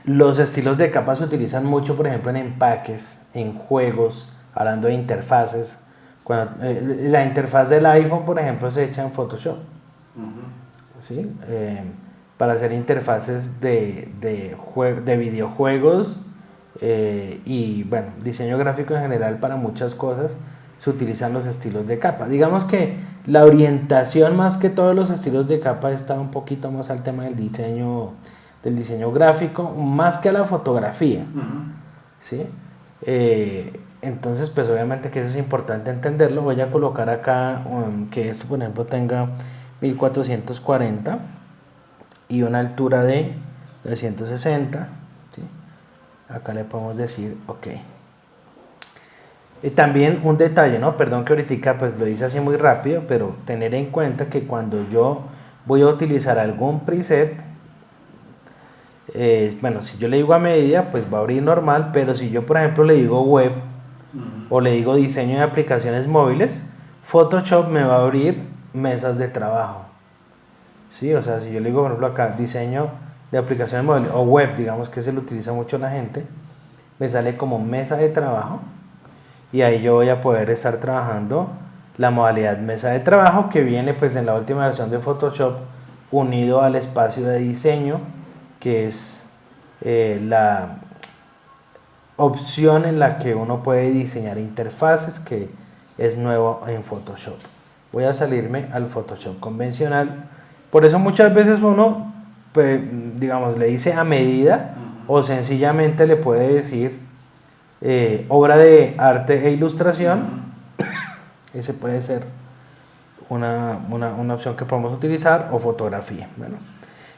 Los estilos de capa se utilizan mucho, por ejemplo, en empaques, en juegos, hablando de interfaces. La interfaz del iPhone, por ejemplo, se echa en Photoshop. ¿Sí? Para hacer interfaces de videojuegos y bueno, diseño gráfico en general para muchas cosas se utilizan los estilos de capa. Digamos que la orientación más que todos los estilos de capa está un poquito más al tema del diseño gráfico, más que a la fotografía. ¿Sí? Entonces, pues obviamente que eso es importante entenderlo. Voy a colocar acá que esto, por ejemplo, tenga 1440 y una altura de 360. ¿Sí? Acá le podemos decir ok. También un detalle, ¿no? Perdón que ahorita pues lo hice así muy rápido, pero tener en cuenta que cuando yo voy a utilizar algún preset, bueno, si yo le digo a medida, pues va a abrir normal, pero si yo, por ejemplo, le digo web o le digo diseño de aplicaciones móviles, Photoshop me va a abrir mesas de trabajo. Sí, o sea, si yo le digo, por ejemplo, acá diseño de aplicaciones móviles o web, digamos que se lo utiliza mucho la gente, me sale como mesa de trabajo y ahí yo voy a poder estar trabajando la modalidad mesa de trabajo que viene pues en la última versión de Photoshop unido al espacio de diseño, que es la opción en la que uno puede diseñar interfaces, que es nuevo en Photoshop. Voy a salirme al Photoshop convencional. Por eso muchas veces uno, pues, digamos, le dice a medida o sencillamente le puede decir obra de arte e ilustración. Ese puede ser una opción que podemos utilizar, o fotografía. Bueno,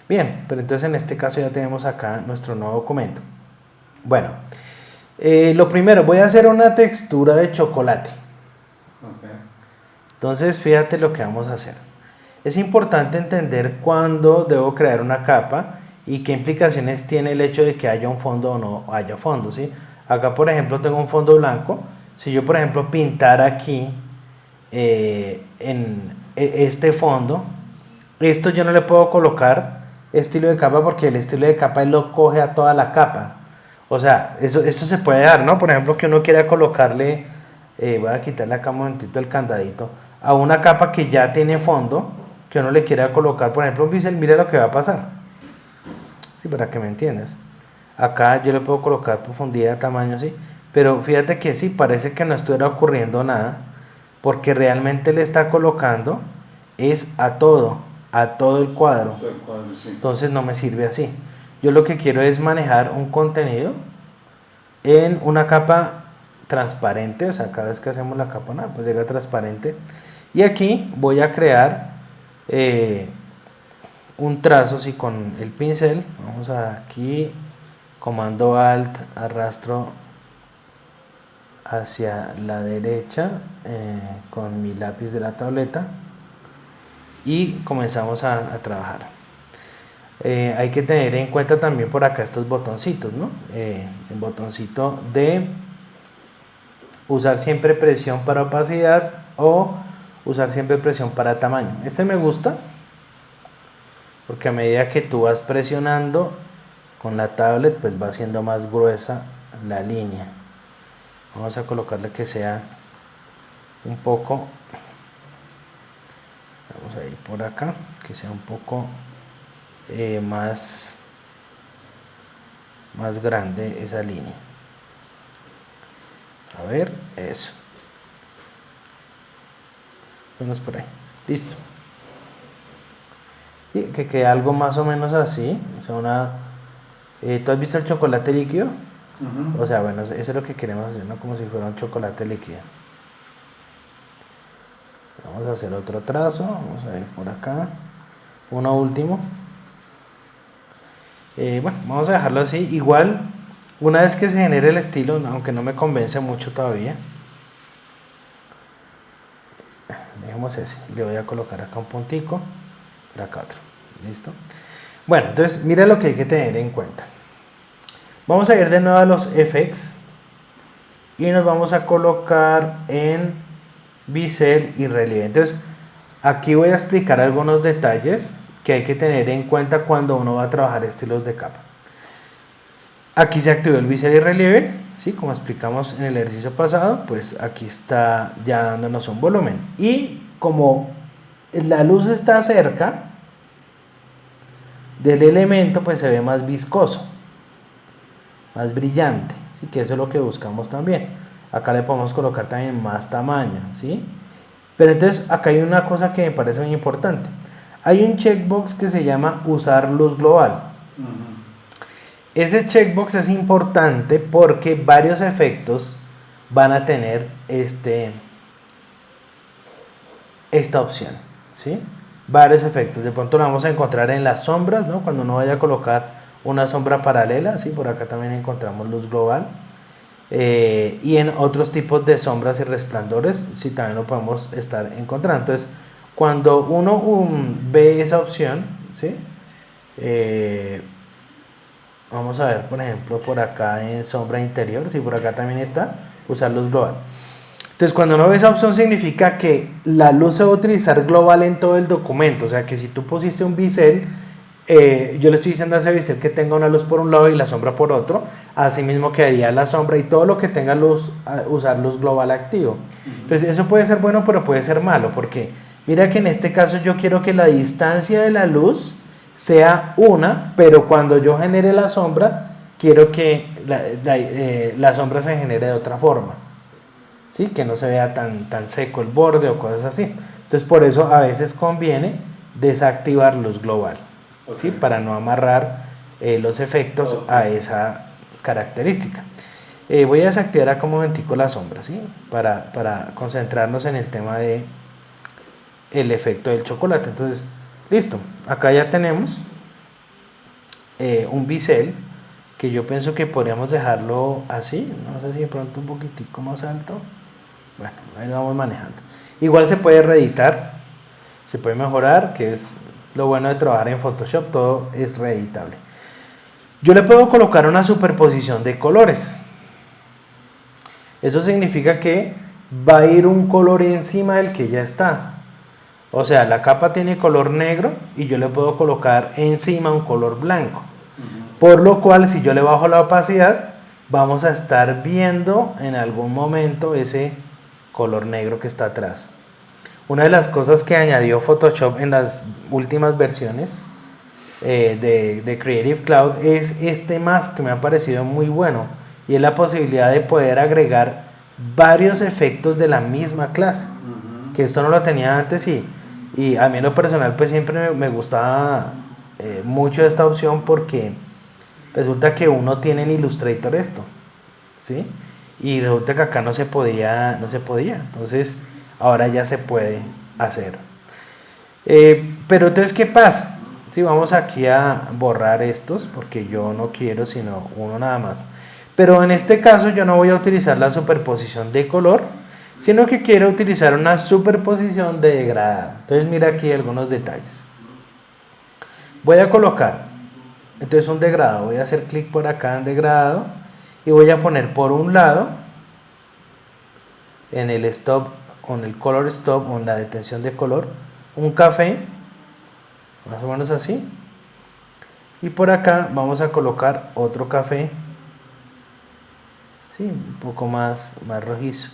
bien, pero entonces en este caso ya tenemos acá nuestro nuevo documento. Bueno, lo primero, voy a hacer una textura de chocolate. Entonces fíjate lo que vamos a hacer. Es importante entender cuándo debo crear una capa y qué implicaciones tiene el hecho de que haya un fondo o no haya fondo, ¿sí? Acá, por ejemplo, tengo un fondo blanco. Si yo, por ejemplo, pintara aquí en este fondo, esto yo no le puedo colocar estilo de capa porque el estilo de capa él lo coge a toda la capa. O sea, eso se puede dar, ¿no? Por ejemplo, que uno quiera colocarle, voy a quitarle acá un momentito el candadito, a una capa que ya tiene fondo, que uno le quiera colocar, por ejemplo, un pincel, mira lo que va a pasar. Sí, para que me entiendas. Acá yo le puedo colocar profundidad, tamaño, sí. Pero fíjate que sí, parece que no estuviera ocurriendo nada, porque realmente le está colocando es a todo el cuadro. Sí. Entonces no me sirve así. Yo lo que quiero es manejar un contenido en una capa transparente, o sea, cada vez que hacemos la capa, nada, pues llega transparente. Y aquí voy a crear un trazo, así con el pincel. Vamos a aquí, comando alt, arrastro hacia la derecha con mi lápiz de la tableta y comenzamos a trabajar. Hay que tener en cuenta también por acá estos botoncitos, ¿no? El botoncito de usar siempre presión para opacidad o usar siempre presión para tamaño. Este me gusta porque a medida que tú vas presionando con la tablet, pues va haciendo más gruesa la línea. Vamos a colocarle que sea un poco, vamos a ir por acá, que sea un poco más grande esa línea. A ver, eso. Vamos por ahí. Listo. Y que quede algo más o menos así. O sea, ¿tú has visto el chocolate líquido? O sea, bueno, eso es lo que queremos hacer, ¿no? Como si fuera un chocolate líquido. Vamos a hacer otro trazo. Vamos a ir por acá. Uno último. Bueno, vamos a dejarlo así. Igual, una vez que se genere el estilo, aunque no me convence mucho todavía, dejemos ese. Le voy a colocar acá un puntico, por acá otro. ¿Listo? Bueno, entonces mira lo que hay que tener en cuenta. Vamos a ir de nuevo a los effects y nos vamos a colocar en bisel y relieve. Entonces, aquí voy a explicar algunos detalles que hay que tener en cuenta cuando uno va a trabajar estilos de capa. Aquí se activó el bisel y relieve, ¿sí? Como explicamos en el ejercicio pasado, pues aquí está ya dándonos un volumen. Y como la luz está cerca del elemento, pues se ve más viscoso, más brillante, ¿sí? Que eso es lo que buscamos también. Acá le podemos colocar también más tamaño, ¿sí? Pero entonces acá hay una cosa que me parece muy importante. Hay un checkbox que se llama usar luz global. Ese checkbox es importante porque varios efectos van a tener esta opción, ¿sí? Varios efectos. De pronto lo vamos a encontrar en las sombras, ¿no? Cuando uno vaya a colocar una sombra paralela, ¿sí? Por acá también encontramos luz global. Y en otros tipos de sombras y resplandores, sí, también lo podemos estar encontrando. Entonces, cuando uno ve esa opción, ¿sí? Vamos a ver, por ejemplo, por acá en sombra interior, sí, por acá también está, usar luz global. Entonces, cuando uno ve esa opción, significa que la luz se va a utilizar global en todo el documento. O sea, que si tú pusiste un bisel, yo le estoy diciendo a ese bisel que tenga una luz por un lado y la sombra por otro, así mismo quedaría la sombra y todo lo que tenga luz, usar luz global activo. Entonces, eso puede ser bueno, pero puede ser malo, porque mira que en este caso yo quiero que la distancia de la luz sea una, pero cuando yo genere la sombra, quiero que la sombra se genere de otra forma, ¿sí? Que no se vea tan seco el borde o cosas así. Entonces, por eso a veces conviene desactivar luz global, ¿sí? Para no amarrar los efectos a esa característica. Voy a desactivar acá un momentico la sombra, ¿sí? Para concentrarnos en el tema de el efecto del chocolate. Entonces, listo, acá ya tenemos un bisel que yo pienso que podríamos dejarlo así, no sé si de pronto un poquitico más alto. Bueno, ahí lo vamos manejando. Igual se puede reeditar, se puede mejorar, que es lo bueno de trabajar en Photoshop, todo es reeditable. Yo le puedo colocar una superposición de colores. Eso significa que va a ir un color encima del que ya está. O sea, la capa tiene color negro y yo le puedo colocar encima un color blanco. Por lo cual, si yo le bajo la opacidad, vamos a estar viendo en algún momento ese color negro que está atrás. Una de las cosas que añadió Photoshop en las últimas versiones de Creative Cloud es este mask que me ha parecido muy bueno, y es la posibilidad de poder agregar varios efectos de la misma clase, que esto no lo tenía antes, y a mí en lo personal pues siempre me gustaba mucho esta opción, porque resulta que uno tiene en Illustrator esto, ¿sí? Y resulta que acá no se podía, entonces ahora ya se puede hacer. Pero entonces, ¿qué pasa? Si vamos aquí a borrar estos, porque yo no quiero sino uno nada más. Pero en este caso yo no voy a utilizar la superposición de color, sino que quiero utilizar una superposición de degradado. Entonces mira aquí algunos detalles. Voy a colocar, entonces, un degradado. Voy a hacer clic por acá en degradado y voy a poner por un lado en el stop, o en el color stop, o en la detención de color, un café, más o menos así, y por acá vamos a colocar otro café, ¿sí? Un poco más rojizo.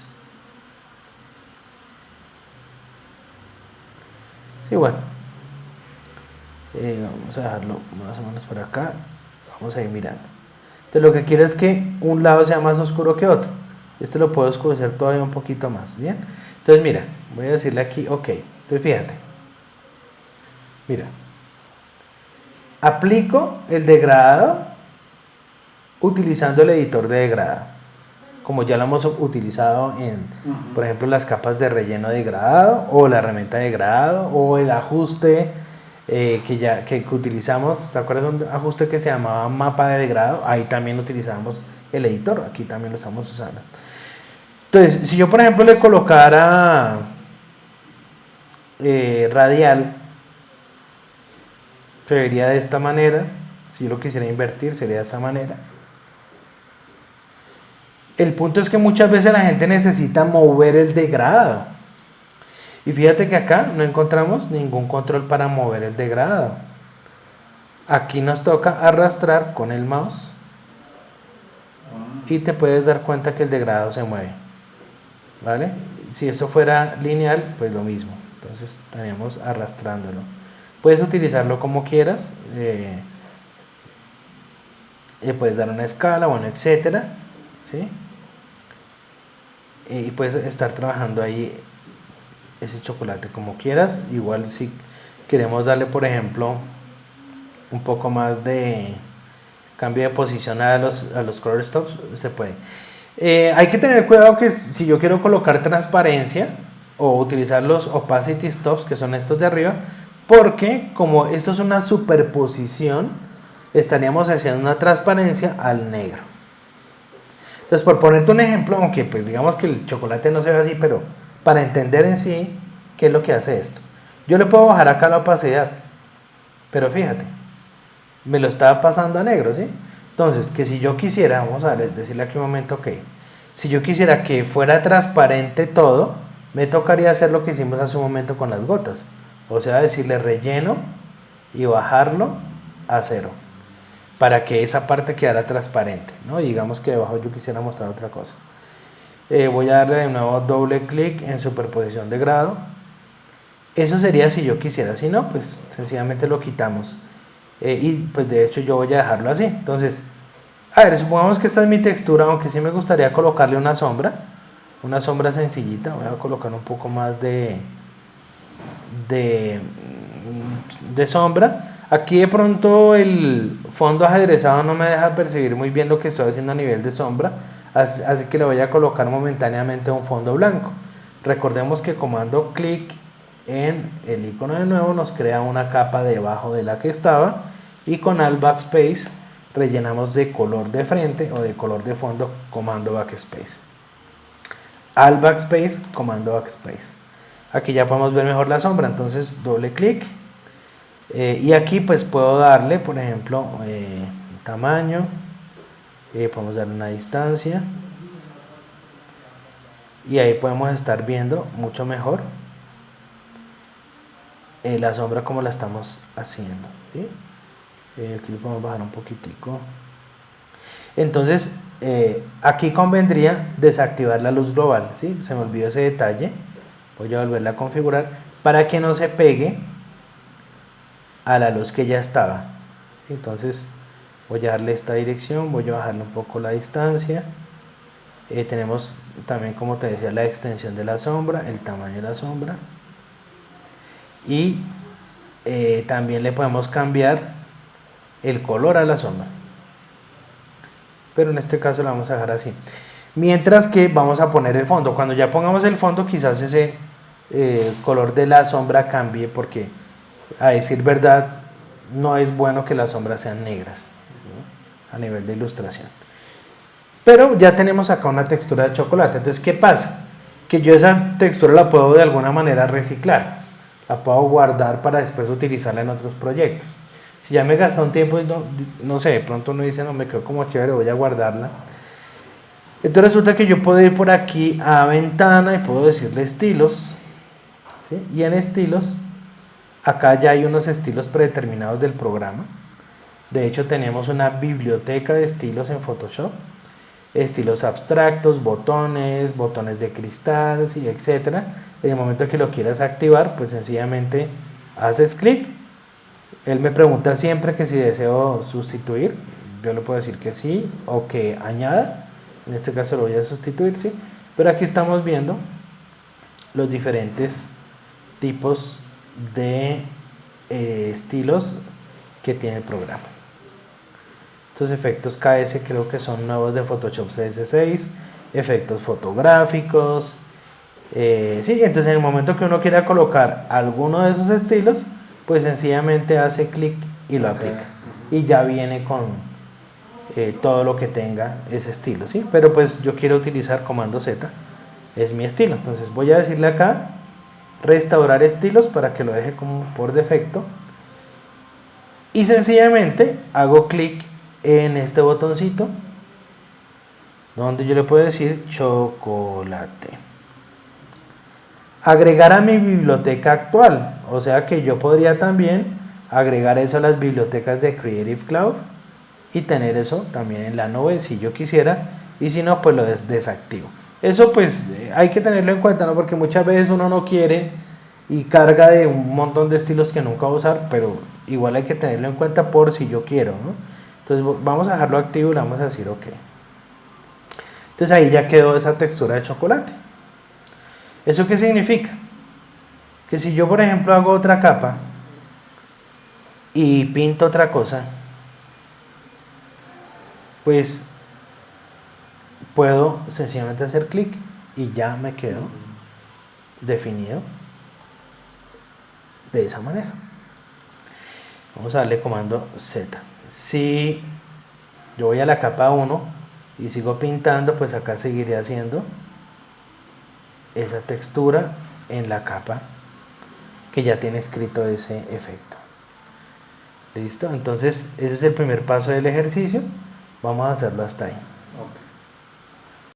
Sí, bueno, vamos a dejarlo más o menos por acá, vamos a ir mirando. Entonces lo que quiero es que un lado sea más oscuro que otro. Este lo puedo oscurecer todavía un poquito más, ¿bien? Entonces mira, voy a decirle aquí, ok. Entonces fíjate, mira, aplico el degradado utilizando el editor de degradado, como ya lo hemos utilizado en, por ejemplo, las capas de relleno de degradado, o la herramienta de degradado, o el ajuste que utilizamos. ¿Se acuerdan de un ajuste que se llamaba mapa de degradado? Ahí también utilizamos el editor, aquí también lo estamos usando. Entonces, si yo por ejemplo le colocara radial, se vería de esta manera. Si yo lo quisiera invertir, sería de esta manera. El punto es que muchas veces la gente necesita mover el degradado. Y fíjate que acá no encontramos ningún control para mover el degradado. Aquí nos toca arrastrar con el mouse y te puedes dar cuenta que el degradado se mueve, ¿vale? Si eso fuera lineal, pues lo mismo, entonces estaríamos arrastrándolo. Puedes utilizarlo como quieras, puedes dar una escala, bueno, etcétera, ¿sí? Y puedes estar trabajando ahí ese chocolate como quieras. Igual si queremos darle, por ejemplo, un poco más de cambio de posición a los color stops, se puede. Hay que tener cuidado que si yo quiero colocar transparencia o utilizar los opacity stops, que son estos de arriba, porque como esto es una superposición, estaríamos haciendo una transparencia al negro. Entonces, por ponerte un ejemplo, aunque pues digamos que el chocolate no se ve así, pero para entender en sí qué es lo que hace esto, yo le puedo bajar acá la opacidad, pero fíjate, me lo estaba pasando a negro, ¿sí? Entonces, que si yo quisiera, vamos a decirle aquí un momento, ok, si yo quisiera que fuera transparente todo, me tocaría hacer lo que hicimos hace un momento con las gotas, o sea, decirle relleno y bajarlo a 0, para que esa parte quedara transparente, ¿no? Y digamos que debajo yo quisiera mostrar otra cosa. Voy a darle de nuevo doble clic en superposición de grado. Eso sería si yo quisiera, si no, pues sencillamente lo quitamos. Y pues de hecho yo voy a dejarlo así. Entonces, a ver, supongamos que esta es mi textura, aunque sí me gustaría colocarle una sombra sencillita. Voy a colocar un poco más de sombra. Aquí de pronto el fondo ajedrezado no me deja percibir muy bien lo que estoy haciendo a nivel de sombra, así que le voy a colocar momentáneamente un fondo blanco. Recordemos que comando clic en el icono de nuevo nos crea una capa debajo de la que estaba, y con Alt Backspace rellenamos de color de frente o de color de fondo, comando Backspace. Alt Backspace, comando Backspace. Aquí ya podemos ver mejor la sombra, entonces doble clic. Y aquí pues puedo darle, por ejemplo, tamaño, podemos darle una distancia, y ahí podemos estar viendo mucho mejor la sombra como la estamos haciendo, ¿sí? Aquí lo podemos bajar un poquitico. Entonces aquí convendría desactivar la luz global, ¿sí? Se me olvidó ese detalle, voy a volverla a configurar para que no se pegue a la luz que ya estaba. Entonces voy a darle esta dirección, voy a bajarle un poco la distancia. Tenemos también, como te decía, la extensión de la sombra, el tamaño de la sombra, y también le podemos cambiar el color a la sombra, pero en este caso lo vamos a dejar así. Mientras que vamos a poner el fondo. Cuando ya pongamos el fondo, quizás ese color de la sombra cambie, porque a decir verdad no es bueno que las sombras sean negras, ¿no? A nivel de ilustración. Pero ya tenemos acá una textura de chocolate. Entonces, ¿qué pasa? Que yo esa textura la puedo de alguna manera reciclar, la puedo guardar para después utilizarla en otros proyectos. Si ya me gastó un tiempo y no sé, de pronto uno dice, no, me quedó como chévere, voy a guardarla. Entonces resulta que yo puedo ir por aquí a ventana y puedo decirle estilos, ¿sí? Y en estilos, acá ya hay unos estilos predeterminados del programa. De hecho, tenemos una biblioteca de estilos en Photoshop. Estilos abstractos, botones de cristal, ¿sí? Etcétera. En el momento que lo quieras activar, pues sencillamente haces clic. Él me pregunta siempre que si deseo sustituir. Yo le puedo decir que sí o que añada. En este caso lo voy a sustituir, ¿sí? Pero aquí estamos viendo los diferentes tipos de estilos que tiene el programa. Estos efectos KS creo que son nuevos de Photoshop CS6, efectos fotográficos. Sí, entonces en el momento que uno quiera colocar alguno de esos estilos, pues sencillamente hace clic y lo aplica. Y ya viene con todo lo que tenga ese estilo, ¿sí? Pero pues yo quiero utilizar comando Z, es mi estilo. Entonces voy a decirle acá, restaurar estilos, para que lo deje como por defecto. Y sencillamente hago clic en este botoncito donde yo le puedo decir chocolate, agregar a mi biblioteca actual, o sea que yo podría también agregar eso a las bibliotecas de Creative Cloud y tener eso también en la nube si yo quisiera, y si no, pues lo desactivo. Eso pues hay que tenerlo en cuenta, ¿no? Porque muchas veces uno no quiere y carga de un montón de estilos que nunca va a usar, pero igual hay que tenerlo en cuenta por si yo quiero, ¿no? Entonces vamos a dejarlo activo y le vamos a decir OK. Entonces ahí ya quedó esa textura de chocolate. ¿Eso qué significa? Que si yo por ejemplo hago otra capa y pinto otra cosa, pues puedo sencillamente hacer clic y ya me quedo definido de esa manera. Vamos a darle comando Z. Si yo voy a la capa 1 y sigo pintando, pues acá seguiré haciendo esa textura en la capa que ya tiene escrito ese efecto. ¿Listo? Entonces ese es el primer paso del ejercicio. Vamos a hacerlo hasta ahí. Okay.